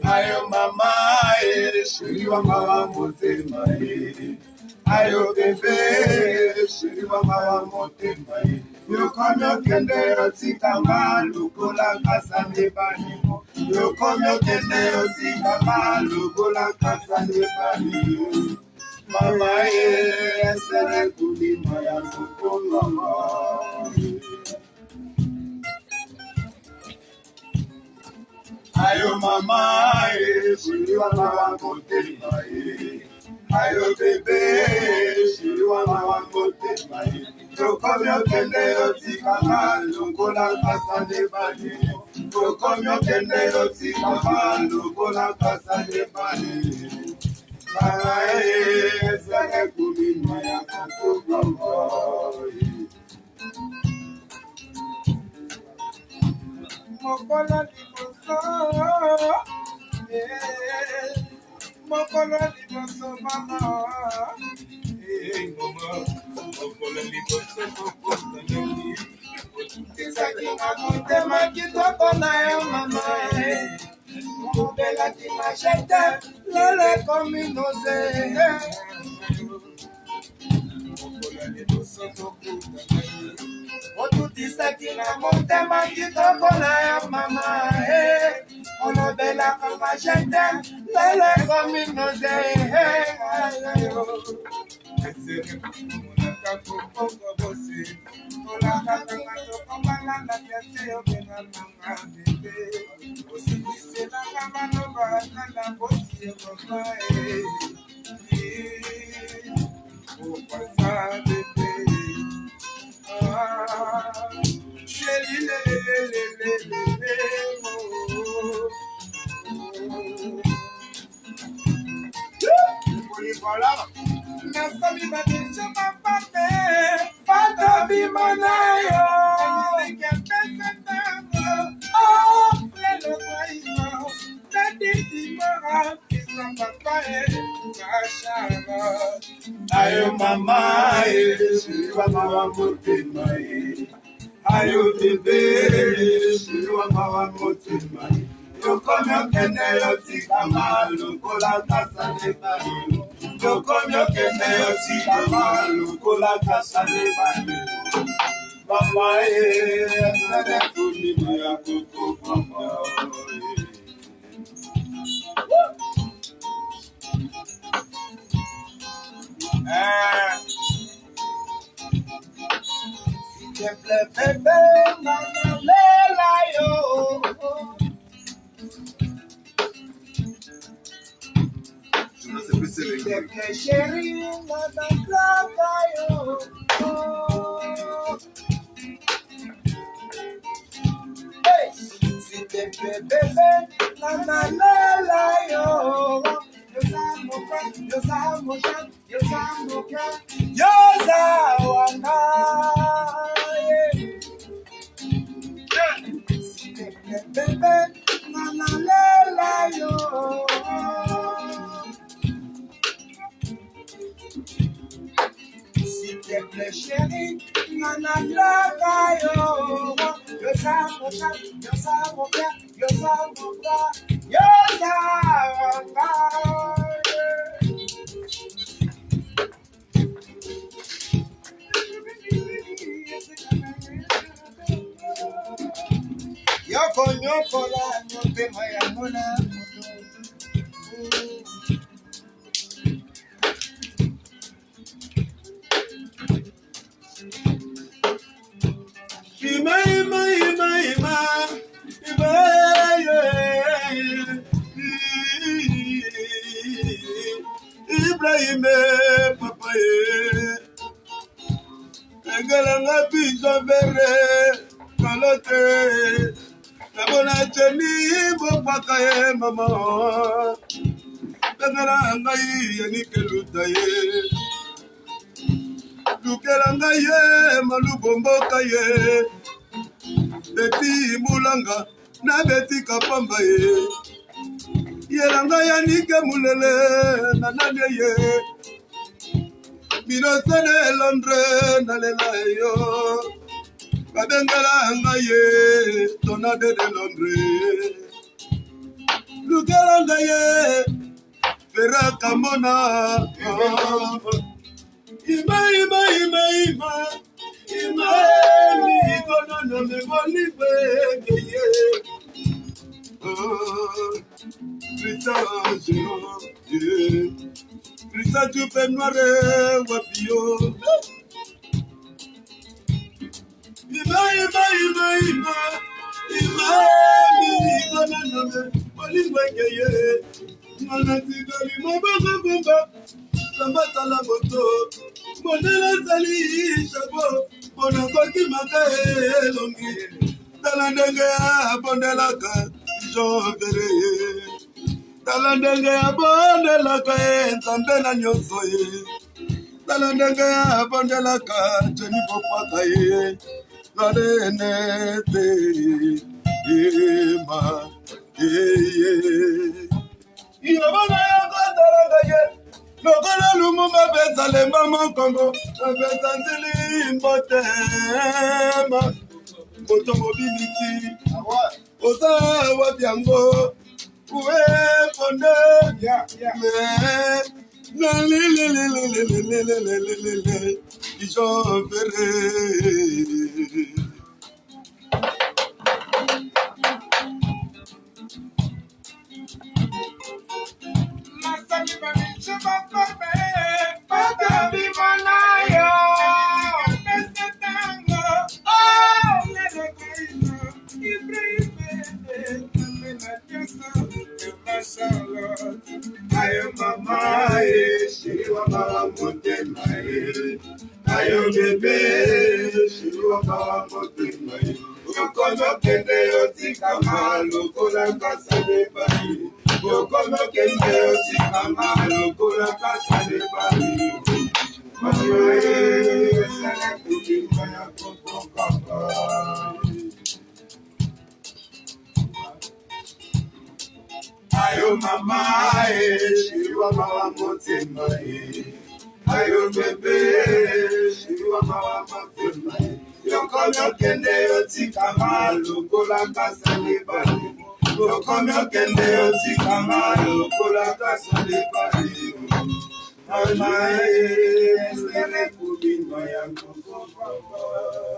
Ayo mama, shiri wa mama motema ayo bebe, shiri wa mama motema yokomyo kende otikama lukola kasa nebani yokomyo kende otikama lukola kasa nebani mama esere kulima ya lukola. Ayo mama, shiri wa mama motema ayo bebe, shiri wa mama motema yokomyo kende otikama lukola kasa nebani yokomyo kende otikama lukola kasa nebani mama esere kulima ya lukola. Mokolo liboso mama, mokolo liboso tisaki motema kitoko na yo mama, mobela timashete lele kominoze. Mokolo liboso otutisaki na motema kitoko na yo mama, olobela komashete lele kominoze. Ayo mama, shiri wa mama motema ayo bebe, shiri wa mama motema yokomyo kende otikama lukola kasa nebani yokomyo kende otikama lukola kasa nebani mama esere kulima ya koko mama. Bebe, mama lela yo. Chérie, mama lela yo. Hey, si te bebe, mama lela yo. Yo s'il te plaît chérie, nana yo. Yo sa Yoko la note mayamona. Ibrahim papa egalanga biso bere kalote nabona cheni bopaka ye mama egalanga yani keluta ye lukelanga ye malubomboka ye beti mulanga na beti kapamba ye yelanga yanike mulele na nane ye Minose de Londres na lela yo Kabengala ngaye, tonade de Londres. Lugala ngaye, Vera Kamona. Ima, mi gonna no me bolive, Christa, tu fais noir, wapio. Ima, mi gonna no me bolive, Manatigari, Mababa, Sambata moto, Monela Sali, Shabo, Monakoki Makae, Longi, Talandanga, Bondelaka, Jean Verre, Talandanga, Bondelaka, Sambena Nyosoye, Talandanga, Bondelaka, Jennifer Pataye, Ladenete, Ema, Yabana Yakandaragaye, Lokola Lumumba Bezale Mama Congo, Bezantili Mbotema, Automobility, Osa Wabiango, Uwe Fonde, Jean Verre. Ayo mama, shiriwa mama motema, ayo bebe, shiriwa mama motema. Okono kende otika malo kola kasa de bari. Okono kende otika malo kola kasa de bari. Ayo sele kuki maya koko kapa. Ayo mama, shiriwa mama motema, ayo bebe, shiriwa mama motema. Yokono kende otika malo kola kasa de bari. Yokono kende otika malo kola kasa de bari. Ayo mae, sele kubi maya koko kapa.